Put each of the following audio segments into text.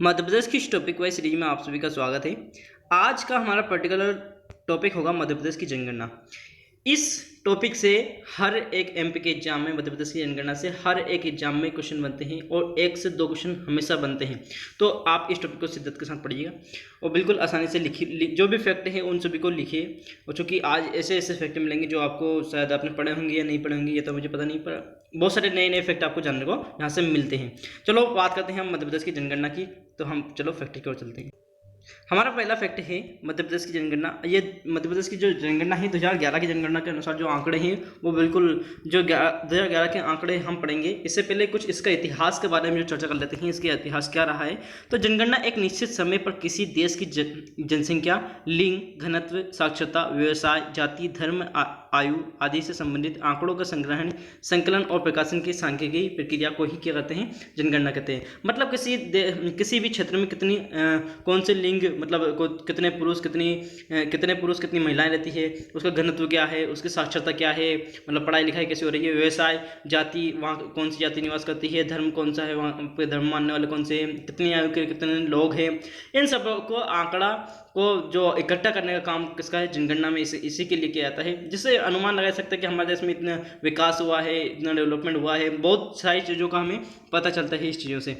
मध्य प्रदेश की इस topic wise series में आप सभी का स्वागत है। आज का हमारा पर्टिकुलर टॉपिक होगा मध्य प्रदेश की जनगणना। इस टॉपिक से हर एक एमपी के एग्जाम में मध्य प्रदेश की जनगणना से हर एक एग्जाम में क्वेश्चन बनते हैं और 1 से 2 क्वेश्चन हमेशा बनते हैं। तो आप इस टॉपिक को शिद्दत के साथ पढ़िएगा और बिल्कुल आसानी से लिखिए, जो भी फैक्ट हैं उन सभी को लिखिए। और चूँकि आज ऐसे ऐसे फैक्ट मिलेंगे जो आपको शायद आपने पढ़े होंगे या नहीं पढ़े होंगे, ये तो मुझे पता नहीं, पर बहुत सारे नए नए फैक्ट आपको जानने को यहाँ से मिलते हैं। चलो बात करते हैं हम मध्य प्रदेश की जनगणना की। तो हम चलो फैक्ट की ओर चलते हैं। हमारा पहला फैक्ट है मध्य प्रदेश की जनगणना। ये मध्य प्रदेश की जो जनगणना है 2011 की जनगणना के अनुसार जो आंकड़े हैं वो बिल्कुल जो 2011 के आंकड़े हम पढ़ेंगे। इससे पहले कुछ इसका इतिहास के बारे में जो चर्चा कर लेते हैं, इसका इतिहास क्या रहा है। तो जनगणना एक निश्चित समय पर किसी देश की जनसंख्या, लिंग, घनत्व, साक्षरता, व्यवसाय, जाति, धर्म, आयु आदि से संबंधित आंकड़ों का संग्रहण, संकलन और प्रकाशन की सांख्यिकीय प्रक्रिया को ही क्या कहते हैं, जनगणना कहते हैं। मतलब किसी भी क्षेत्र में कितनी कौन से लिंग, मतलब कितने पुरुष कितनी महिलाएं रहती है, उसका घनत्व क्या है, उसकी साक्षरता क्या है, मतलब पढ़ाई लिखाई कैसी हो रही है, व्यवसाय, जाति, वहाँ कौन सी जाति निवास करती है, धर्म कौन सा है, वहाँ पे धर्म मानने वाले कौन से हैं, कितनी आयु के कितने लोग हैं, इन सब को आंकड़ा को जो इकट्ठा करने का काम किसका है, जनगणना में इसी के लिए किया जाता है। जिससे अनुमान लगा सकते हैं कि हमारे देश में इतना विकास हुआ है, इतना डेवलपमेंट हुआ है, बहुत सारी चीज़ों का हमें पता चलता है इस चीज़ों से,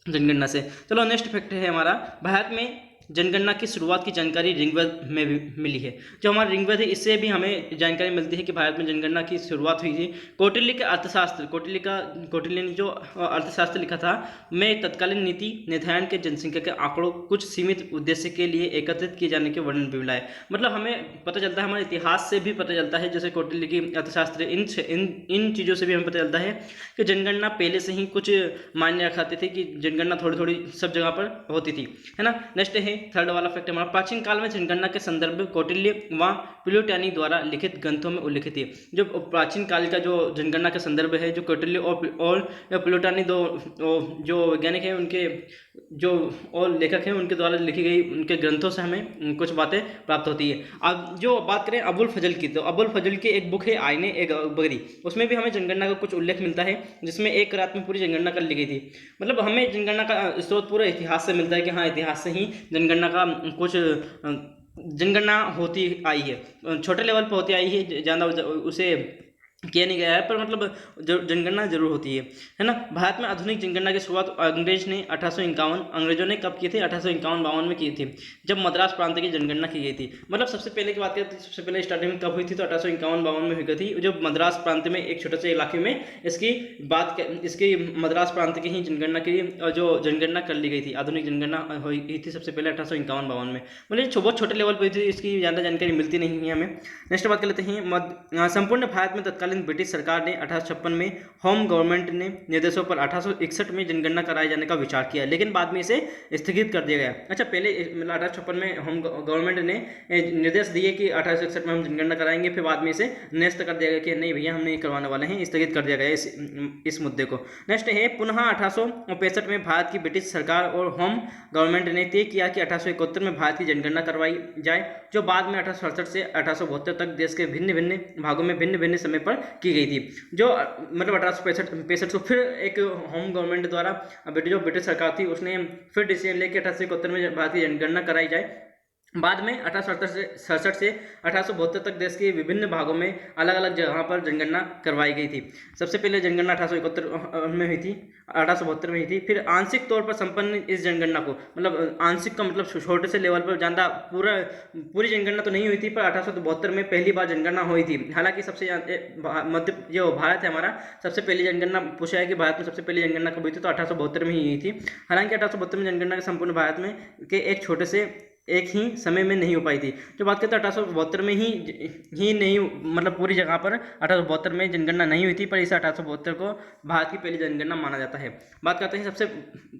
जनगणना से। चलो नेक्स्ट फैक्ट है हमारा, भारत में जनगणना की शुरुआत की जानकारी ऋग्वेद में भी मिली है। जो हमारा ऋग्वेद है इससे भी हमें जानकारी मिलती है कि भारत में जनगणना की शुरुआत हुई थी। कौटिल्य के अर्थशास्त्र, कौटिल्य ने जो अर्थशास्त्र लिखा था, में तत्कालीन नीति निर्धारण के जनसंख्या के आंकड़ों कुछ सीमित उद्देश्य के लिए एकत्रित किए जाने के वर्णन भी मिला है। मतलब हमें पता चलता है, हमारे इतिहास से भी पता चलता है, जैसे कौटिल्य की अर्थशास्त्र, इन चीज़ों से भी हमें पता चलता है कि जनगणना पहले से ही कुछ मायने रखाते थे कि जनगणना थोड़ी थोड़ी सब जगह पर होती थी, है ना। नेक्स्ट है थर्ड वाला फैक्ट हमारा, प्राचीन काल में जनगणना के संदर्भ कौटिल्य व प्लूटोनी द्वारा लिखित ग्रंथों में उल्लिखित है। जो प्राचीन काल का जो जनगणना का संदर्भ है, जो कौटिल्य और प्लूटोनी दो जो वैज्ञानिक हैं, उनके जो और लेखक हैं, उनके द्वारा लिखी गई उनके ग्रंथों से हमें कुछ बातें प्राप्त होती है। अब जो बात करें अबुल फजल की, तो अबुल फजल की एक बुक है आईने एक बगरी, उसमें भी हमें जनगणना का कुछ उल्लेख मिलता है, जिसमें एक रात में पूरी जनगणना कर ली गई थी। मतलब हमें जनगणना का स्रोत पूरा इतिहास से मिलता है कि हाँ, इतिहास से ही जनगणना का कुछ जनगणना होती आई है, छोटे लेवल पर होती आई है, ज़्यादा उसे किया नहीं गया है, पर मतलब जनगणना जरूर होती है ना। भारत में आधुनिक जनगणना की शुरुआत अंग्रेजों ने कब की थी, 1851-52 में की थी, जब मद्रास प्रांत की जनगणना की गई थी। मतलब सबसे पहले की बात करें तो सबसे पहले स्टार्टिंग में कब हुई थी, तो 1851-52 में हुई थी, जब मद्रास प्रांत में एक छोटे से इलाके में इसकी मद्रास प्रांत की ही जनगणना की, जो जनगणना कर ली गई थी, आधुनिक जनगणना हुई थी सबसे पहले 1851-52 में। मतलब बहुत छोटे लेवल पर थी, इसकी ज़्यादा जानकारी मिलती नहीं है हमें। नेक्स्ट बात कर लेते हैं, संपूर्ण भारत में तत्कालीन ब्रिटिश सरकार ने 1856 में होम गवर्नमेंट ने निर्देशों पर 1861 में जनगणना कराए जाने का विचार किया, लेकिन बाद में इसे स्थगित कर दिया गया। अच्छा, पहले 1856 में होम गवर्नमेंट ने निर्देश दिए कि 1861 में हम जनगणना कराएंगे, फिर बाद में इसे निरस्त कर दिया गया कि नहीं भैया, हम नहीं करवाने वाले हैं, स्थगित कर दिया गया इस मुद्दे को। नेक्स्ट है, पुनः 1865 में भारत की ब्रिटिश सरकार और होम गवर्नमेंट ने तय किया कि 1871 में भारत की जनगणना करवाई जाए, जो बाद में 1867 से 1872 तक देश के भिन्न भिन्न भागों में भिन्न भिन्न समय पर की गई थी। जो मतलब 1865 को फिर एक होम गवर्नमेंट द्वारा जो ब्रिटिश सरकार थी, उसने फिर डिसीजन लेके 1871 में भारत की जनगणना कराई जाए। बाद में 1867 से 1872 तक देश के विभिन्न भागों में अलग अलग जगहों पर जनगणना करवाई गई थी। सबसे पहले जनगणना 1871 में हुई थी, 1872 में हुई थी। फिर आंशिक तौर पर संपन्न इस जनगणना को, मतलब आंशिक का मतलब छोटे से लेवल पर, ज़्यादा पूरी जनगणना तो नहीं हुई थी, पर 1872 में पहली बार जनगणना हुई थी। हालांकि सबसे जो भारत है हमारा, सबसे पहली जनगणना पूछा है कि भारत में सबसे पहली जनगणना कब हुई थी, तो 1872 में ही हुई थी। हालांकि 1872 में जनगणना संपूर्ण भारत में के एक छोटे से एक ही समय में नहीं हो पाई थी। जो बात करते हैं 1872 में ही नहीं, मतलब पूरी जगह पर 1872 में जनगणना नहीं हुई थी, पर इस 1872 को भारत की पहली जनगणना माना जाता है। बात करते हैं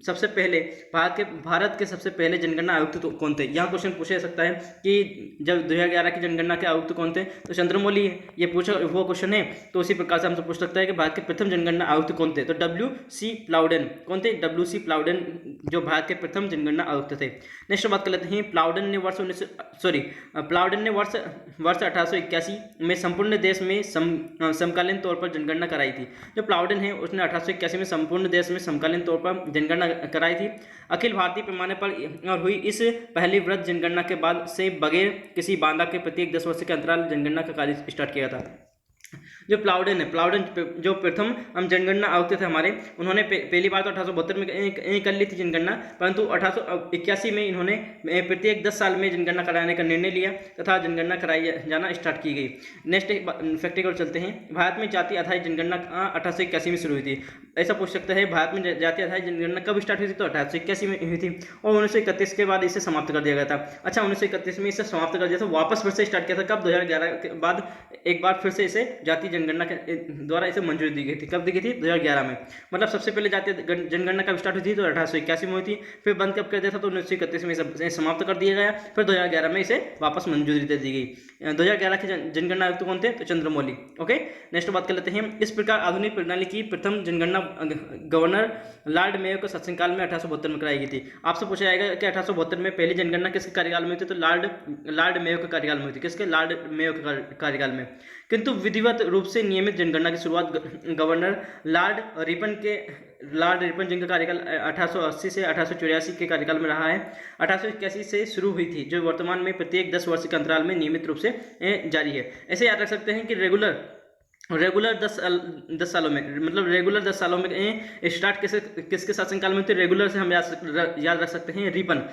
सबसे पहले भारत के सबसे पहले जनगणना आयुक्त तो कौन थे। यहाँ क्वेश्चन पूछा जा सकता है कि जब 2011 की जनगणना के आयुक्त कौन थे, तो चंद्रमौली ये पूछा वो क्वेश्चन है। तो उसी प्रकार से हमसे पूछ सकता है कि भारत के प्रथम जनगणना आयुक्त कौन थे, तो WC प्लाउडेन। कौन थे? WC प्लाउडेन जो भारत के प्रथम जनगणना आयुक्त थे। नेक्स्ट बात कर लेते हैं प्लाउडन ने वर्ष 1881 में संपूर्ण देश में समकालीन तौर पर जनगणना कराई थी। जो प्लाउडन है उसने 1881 में संपूर्ण देश में समकालीन तौर पर जनगणना कराई थी। अखिल भारतीय पैमाने पर और हुई इस पहली वृहद जनगणना के बाद से बगैर किसी बाधा के प्रत्येक 10 वर्ष के अंतराल जनगणना का कार्य स्टार्ट किया था। जो प्लाउडन है, प्लाउडन जो प्रथम हम जनगणना आयुक्त थे हमारे, उन्होंने पहली बार तो 1872 में कर ली थी जनगणना, परंतु 1881 में इन्होंने प्रत्येक 10 साल में जनगणना कराने का निर्णय लिया तथा जनगणना कराई जाना स्टार्ट की गई। नेक्स्ट फैक्ट की ओर चलते हैं। भारत में जाति आधारित जनगणना 1881 में शुरू हुई थी। ऐसा पूछ सकता है भारत में जाति आधारित जनगणना कब स्टार्ट हुई थी, तो 1881 में हुई थी और 1931 के बाद इसे समाप्त कर दिया गया था। अच्छा, 1931 में इसे समाप्त कर दिया था, वापस फिर से स्टार्ट किया था कब, 2011 के बाद एक बार फिर से इसे जातीय जनगणना के द्वारा इसे मंजूरी दी गई थी। कब दी गई थी, 2011 में। मतलब सबसे पहले जातीय जनगणना कब स्टार्ट हुई थी, तो 1881 में हुई थी। फिर बंद कब कर दिया था, तो 1931 में इसे समाप्त कर दिया गया। फिर 2011 में इसे वापस मंजूरी दे दी गई। 2011 के जनगणना आयुक्त कौन थे, तो चंद्रमौली। ओके, नेक्स्ट बात कर लेते हैं। इस प्रकार आधुनिक प्रणाली की प्रथम जनगणना गवर्नर लॉर्ड मेयो के शासनकाल में 1872 में कराई गई थी। आपसे पूछा जाएगा कि 1872 में पहली जनगणना किसके कार्यकाल में हुई थी, तो लॉर्ड मेयो के कार्यकाल में हुई थी। किसके, लॉर्ड मेयो के कार्यकाल में। किंतु विधिवत रूप से नियमित जनगणना की शुरुआत गवर्नर लॉर्ड रिपन जिनका कार्यकाल 1880 से 1884 के कार्यकाल में रहा है, 1881 से शुरू हुई थी, जो वर्तमान में प्रत्येक 10 वर्ष के अंतराल में नियमित रूप से जारी है। ऐसे याद रख सकते हैं कि रेगुलर 10 सालों में, मतलब रेगुलर 10 सालों में स्टार्ट किसके शासनकाल में थे, रेगुलर से हम याद रख सकते हैं रिपन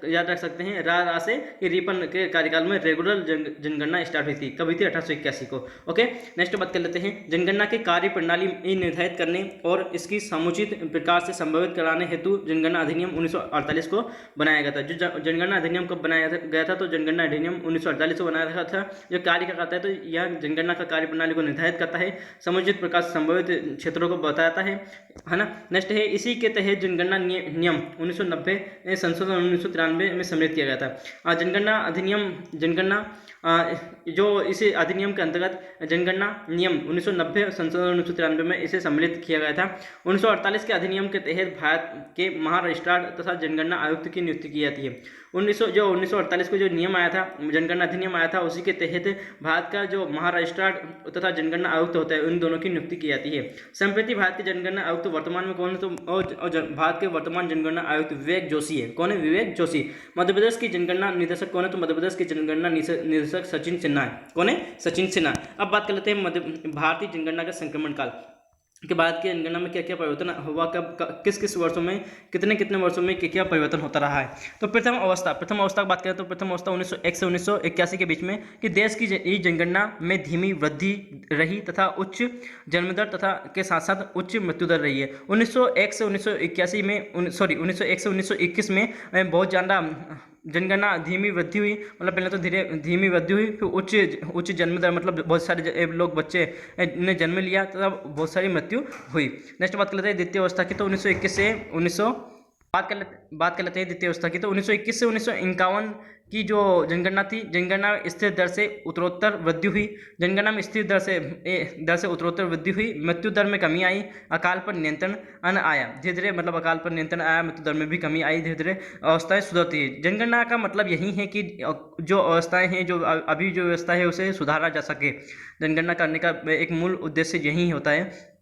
याद रख सकते हैं रा से कि रिपन के कार्यकाल में रेगुलर जनगणना स्टार्ट हुई थी। कब हुई थी, 1881 को। ओके, नेक्स्ट बात कर लेते हैं। जनगणना की कार्य प्रणाली निर्धारित करने और इसकी समुचित प्रकार से संभावित कराने हेतु जनगणना अधिनियम 1948 को बनाया गया था। जो जनगणना अधिनियम कब बनाया गया था, तो जनगणना अधिनियम 1948 को बनाया गया था। जो कार्य क्या करता है, तो यह जनगणना का कार्य प्रणाली को निर्धारित करता है, समुचित प्रकार से संभावित क्षेत्रों को बताता है ना। नेक्स्ट है, इसी के तहत जनगणना नियम 1990 संशोधन 1993 में सम्मिलित किया गया था। जनगणना जो इस अधिनियम के अंतर्गत जनगणना नियम 1990 संशोधन 1993 में इसे सम्मिलित किया गया था। 1948 के अधिनियम के तहत भारत के महारजिस्ट्रार तथा जनगणना आयुक्त की नियुक्ति की जाती है। 1948 को जो नियम आया था, जनगणना अधिनियम आया था, उसी के तहत भारत का जो महारजिस्ट्रार तथा जनगणना आयुक्त होता है, उन दोनों की नियुक्ति की जाती है। संप्रति भारत के जनगणना आयुक्त वर्तमान में कौन है, तो भारत के वर्तमान जनगणना आयुक्त विवेक जोशी है। कौन है, विवेक जोशी। मध्य प्रदेश की जनगणना निदेशक कौन है, तो मध्य प्रदेश की जनगणना निदेशक सचिन सिन्हा है। कौन है, सचिन सिन्हा। अब बात कर लेते हैं भारतीय जनगणना का संक्रमण काल के बाद की जनगणना में क्या क्या परिवर्तन हुआ, कब किस वर्षों में कितने वर्षों में क्या परिवर्तन होता रहा है। तो प्रथम अवस्था की बात करें तो प्रथम अवस्था 1901 से 1981 के बीच में कि देश की जनगणना में धीमी वृद्धि रही तथा उच्च जन्मदर तथा के साथ साथ उच्च मृत्यु दर रही है। 1901 से 1921 में बहुत ज़्यादा जनगणना धीमी वृद्धि हुई, मतलब पहले तो धीमी वृद्धि हुई, फिर उच्च जन्म दर, मतलब बहुत सारे लोग बच्चे ने जन्म लिया तथा बहुत सारी मृत्यु हुई। नेक्स्ट बात कर लेते हैं द्वितीय अवस्था की, तो 1921 से 1900 बात कर लेते हैं द्वितीय अवस्था की, तो 1921 से 1951 की जो जनगणना थी, जनगणना स्थिर दर से उत्तरोत्तर वृद्धि हुई। जनगणना में स्थिर दर से उत्तरोत्तर वृद्धि हुई, मृत्यु दर में कमी आई, अकाल पर नियंत्रण आया धीरे धीरे, मतलब अकाल पर नियंत्रण आया, मृत्यु दर में भी कमी आई, धीरे धीरे अवस्थाएं सुधरती है। जनगणना का मतलब यही है कि जो अवस्थाएं हैं, जो अभी जो व्यवस्था है उसे सुधारा जा सके। जनगणना करने का एक मूल उद्देश्य यही होता है।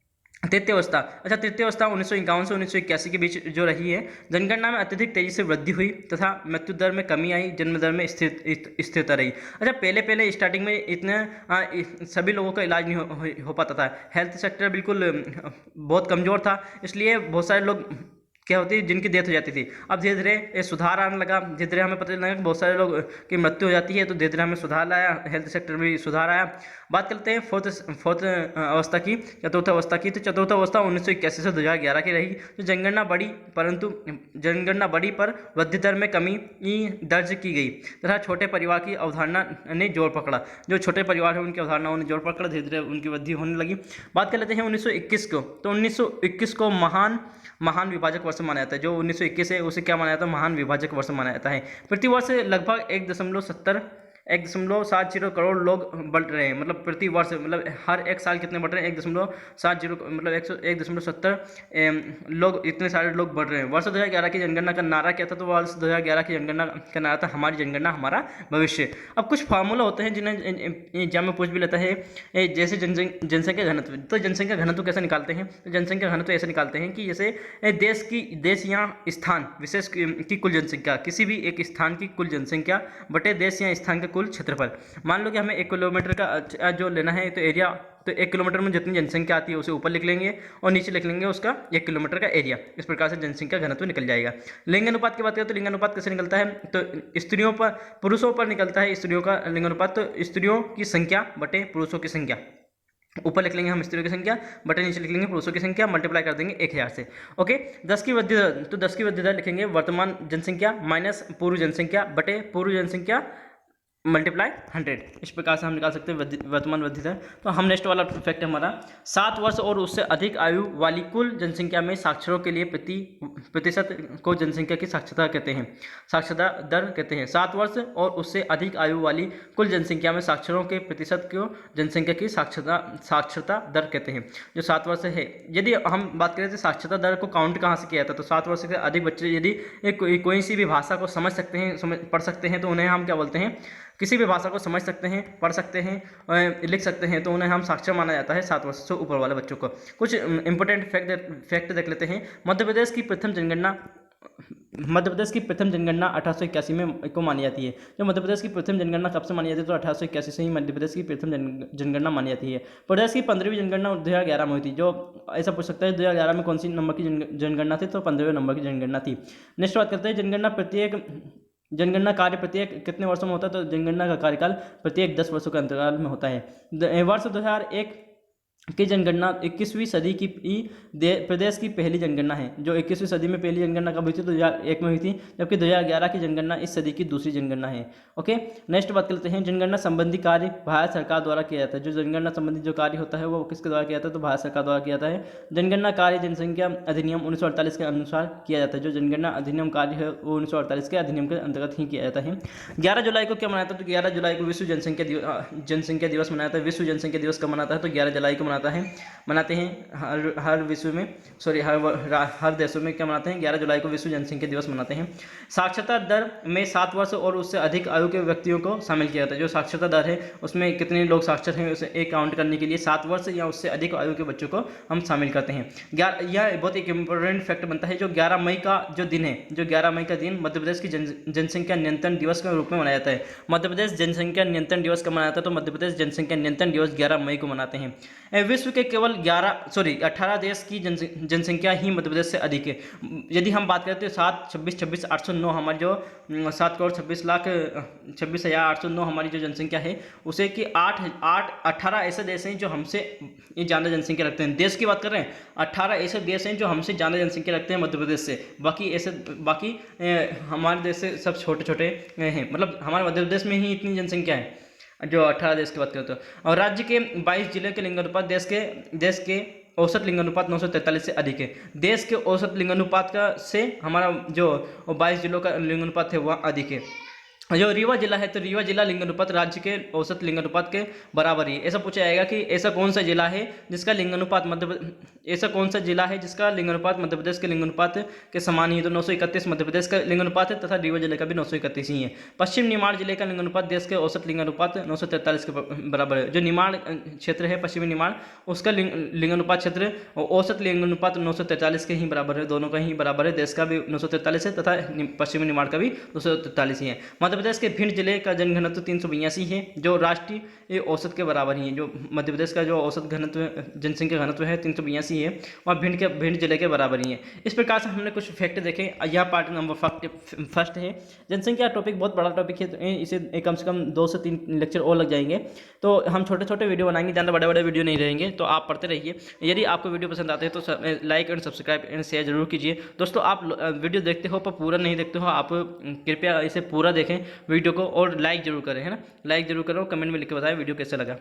तृतीय अवस्था, अच्छा तृतीय अवस्था 1951 से 1981 के बीच जो रही है, जनगणना में अत्यधिक तेजी से वृद्धि हुई तथा मृत्यु दर में कमी आई, जन्म दर में स्थिरता रही। अच्छा पहले स्टार्टिंग में इतने सभी लोगों का इलाज नहीं हो पाता था, हेल्थ सेक्टर बिल्कुल बहुत कमज़ोर था, इसलिए बहुत सारे लोग क्या होती है जिनकी डेथ हो जाती थी। अब धीरे धीरे सुधार आने लगा, धीरे धीरे हमें पता लगा कि बहुत सारे लोग की मृत्यु हो जाती है, तो धीरे धीरे हमें सुधार आया, हेल्थ सेक्टर में सुधार आया। बात करते हैं फोर्थ अवस्था की, चतुर्थ अवस्था की, तो चतुर्थ अवस्था 1981 से 2011 की रही। तो जनगणना बढ़ी पर वृद्धि दर में कमी दर्ज की गई तथा छोटे परिवार की अवधारणा ने जोर पकड़ा। जो छोटे परिवार है उनकी अवधारणाओं ने जोर पकड़ा, धीरे धीरे उनकी वृद्धि होने लगी। बात कर लेते हैं 1921 को, तो 1921 को महान विभाजक वर्ष माना जाता है। जो 1921 है उसे क्या माना जाता है, महान विभाजक वर्ष माना जाता है। प्रति वर्ष लगभग 1.70 करोड़ लोग बढ़ रहे हैं, मतलब प्रति वर्ष, मतलब हर एक साल कितने बढ़ रहे हैं, 1.70 मतलब 1.70 लोग, इतने सारे लोग बढ़ रहे हैं। वर्ष 2011 की जनगणना का नारा क्या था, तो वर्ष 2011 की जनगणना का नारा था हमारी जनगणना हमारा भविष्य। अब कुछ फार्मूला होते हैं जिन्हें एग्जाम में पूछ भी लेता है, जैसे जनसंख्या घनत्व। तो जनसंख्या घनत्व कैसे निकालते हैं, तो जनसंख्या घनत्व ऐसे निकालते हैं कि जैसे देश या स्थान विशेष की कुल जनसंख्या, किसी भी एक स्थान की कुल जनसंख्या बटे देश या स्थान का कुल क्षेत्रफल। मान लो कि हमें 1 किलोमीटर का जो लेना है, तो एरिया, तो 1 किलोमीटर में जितनी जनसंख्या आती है उसे ऊपर लिख लेंगे और नीचे लिख लेंगे उसका 1 किलोमीटर का एरिया। इस प्रकार से जनसंख्या घनत्व निकल जाएगा। लिंग अनुपात की बात करें तो लिंग अनुपात कैसे निकलता है, तो स्त्रियों पर, पुरुषों पर निकलता है स्त्रियों का लिंग अनुपात, तो स्त्रियों की संख्या बटे पुरुषों की संख्या। ऊपर लिख लेंगे हम स्त्रियों की संख्या, बटे नीचे लिख लेंगे पुरुषों की संख्या, मल्टीप्लाई कर देंगे 1000 से। ओके, 10 की वृद्धि दर, तो 10 की वृद्धि दर लिखेंगे वर्तमान जनसंख्या माइनस पूर्व जनसंख्या बटे पूर्व जनसंख्या मल्टीप्लाई 100। इस प्रकार से हम निकाल सकते हैं वर्तमान वृद्धि दर। तो हम नेक्स्ट वाला फैक्ट है हमारा, 7 वर्ष और उससे अधिक आयु वाली कुल जनसंख्या में साक्षरों के लिए प्रतिशत को जनसंख्या की साक्षरता कहते हैं, साक्षरता दर कहते हैं। 7 वर्ष और उससे अधिक आयु वाली कुल जनसंख्या में साक्षरों के प्रतिशत को जनसंख्या की साक्षरता दर कहते हैं, जो 7 वर्ष है। यदि हम बात करें तो साक्षरता दर को काउंट कहाँ से किया जाता है, तो 7 वर्ष से अधिक बच्चे यदि कोई सी भी भाषा को समझ सकते हैं, पढ़ सकते हैं, तो उन्हें हम क्या बोलते हैं, किसी भी भाषा को समझ सकते हैं, पढ़ सकते हैं, लिख सकते हैं, तो उन्हें हम साक्षर माना जाता है 7 वर्ष से ऊपर वाले बच्चों को। कुछ इंपॉर्टेंट फैक्ट देख लेते हैं। मध्य प्रदेश की प्रथम जनगणना 1881 में को मानी जाती है। जो मध्य प्रदेश की प्रथम जनगणना कब से मानी जाती है, तो 1881 से ही मध्य प्रदेश की प्रथम जनगणना मानी जाती है। प्रदेश की 15वीं जनगणना 2011 में हुई थी। जो ऐसा पूछ सकता है 2011 में कौन सी नंबर की जनगणना थी, तो 15वें नंबर की जनगणना थी। नेक्स्ट बात करते हैं जनगणना कार्य प्रत्येक कितने वर्षों में होता है, तो जनगणना का कार्यकाल प्रत्येक 10 वर्षों के अंतराल में होता है। वर्ष 2001 की जनगणना 21वीं सदी की प्रदेश की पहली जनगणना है। जो 21वीं सदी में पहली जनगणना कब हुई थी, तो 2001 में हुई थी, जबकि 2011 की जनगणना इस सदी की दूसरी जनगणना है। ओके, नेक्स्ट बात करते हैं, जनगणना संबंधी कार्य भारत सरकार द्वारा किया जाता है। जो जनगणना संबंधी जो कार्य होता है वो किसके द्वारा किया जाता है, तो भारत सरकार द्वारा किया जाता है। जनगणना कार्य जनसंख्या अधिनियम 1948 के अनुसार किया जाता है। जो जनगणना अधिनियम कार्य है वो 1948 के अधिनियम के अंतर्गत ही किया जाता है। 11 जुलाई को क्या मनाया था, तो 11 जुलाई को विश्व जनसंख्या दिवस मनाया था। विश्व जनसंख्या दिवस कब मनाता है, तो 11 जुलाई को मनाते हैं हर विश्व में, सॉरी हर देशों में क्या मनाते हैं, 11 जुलाई को विश्व जनसंख्या दिवस मनाते हैं। साक्षरता दर में 7 वर्ष और उससे अधिक आयु के व्यक्तियों को शामिल किया जाता है। जो साक्षरता दर है उसमें कितने लोग साक्षर हैं उसे एक काउंट करने के लिए 7 वर्ष या उससे अधिक आयु के बच्चों को हम शामिल करते हैं। यह बहुत एक इंपॉर्टेंट फैक्ट बनता है। जो 11 मई का जो दिन है, जो 11 मई का दिन मध्य प्रदेश की जनसंख्या नियंत्रण दिवस के रूप में मनाया जाता है। मध्य प्रदेश जनसंख्या नियंत्रण दिवस कब मनाया जाता है, तो मध्य प्रदेश जनसंख्या नियंत्रण दिवस 11 मई को मनाते हैं। विश्व के केवल 18 देश की जनसंख्या ही मध्य प्रदेश से अधिक है। यदि हम बात करते हैं 726,809 हमारी जो 7,26,26,809 हमारी जो जनसंख्या है उसे कि 18 ऐसे देश हैं जो हमसे ये ज़्यादा जनसंख्या रखते हैं। देश की बात कर रहे हैं, 18 ऐसे देश हैं जो हमसे ज़्यादा जनसंख्या रखते हैं मध्य प्रदेश से। बाकी हमारे देश से सब छोटे छोटे हैं, मतलब हमारे मध्य प्रदेश में ही इतनी जनसंख्या है जो 18 देश की बात करते हो। और राज्य के 22 जिले के लिंगानुपात देश के औसत लिंगानुपात 943 से अधिक है। देश के औसत लिंगानुपात का से हमारा जो 22 जिलों का लिंगानुपात है वह अधिक है। जो रीवा जिला है, तो रीवा जिला लिंगानुपात राज्य के औसत लिंगानुपात के बराबर ही। ऐसा पूछा जाएगा कि ऐसा कौन सा जिला है जिसका लिंगानुपात मध्य प्रदेश के लिंगानुपात के समान ही है, तो 931 मध्य प्रदेश का लिंगानुपात है तथा रीवा जिले का भी 931 ही है। पश्चिम निमाड़ जिले का लिंगानुपात देश के औसत लिंगानुपात 943 के बराबर है। जो निमाड़ क्षेत्र है, पश्चिमी निमाड़, उसका लिंगानुपात क्षेत्र औसत लिंगानुपात 943 के ही बराबर है। दोनों का ही बराबर है, देश का भी 943 है तथा पश्चिमी निमाड़ का भी 943 ही है। मध्य प्रदेश के भिंड जिले का जनघनत्व 382 है, जो राष्ट्रीय औसत के बराबर ही है। जो मध्य प्रदेश का जो औसत जनसंख्या घनत्व है 382 है, वह भिंड जिले के बराबर ही है। इस प्रकार से हमने कुछ फैक्ट देखे। यह पार्ट नंबर फर्स्ट है। जनसंख्या टॉपिक बहुत बड़ा टॉपिक है, तो इसे कम से कम 2 से 3 लेक्चर और लग जाएंगे। तो हम छोटे छोटे वीडियो बनाएंगे, ज़्यादा बड़े बड़े वीडियो नहीं रहेंगे, तो आप पढ़ते रहिए। यदि आपको वीडियो पसंद आते हैं तो like and subscribe and share जरूर कीजिए। दोस्तों, आप वीडियो देखते हो पर पूरा नहीं देखते हो, आप कृपया इसे पूरा देखें वीडियो को और लाइक जरूर करें, है ना। लाइक जरूर करो, कमेंट में लिख के बताएं वीडियो कैसा लगा।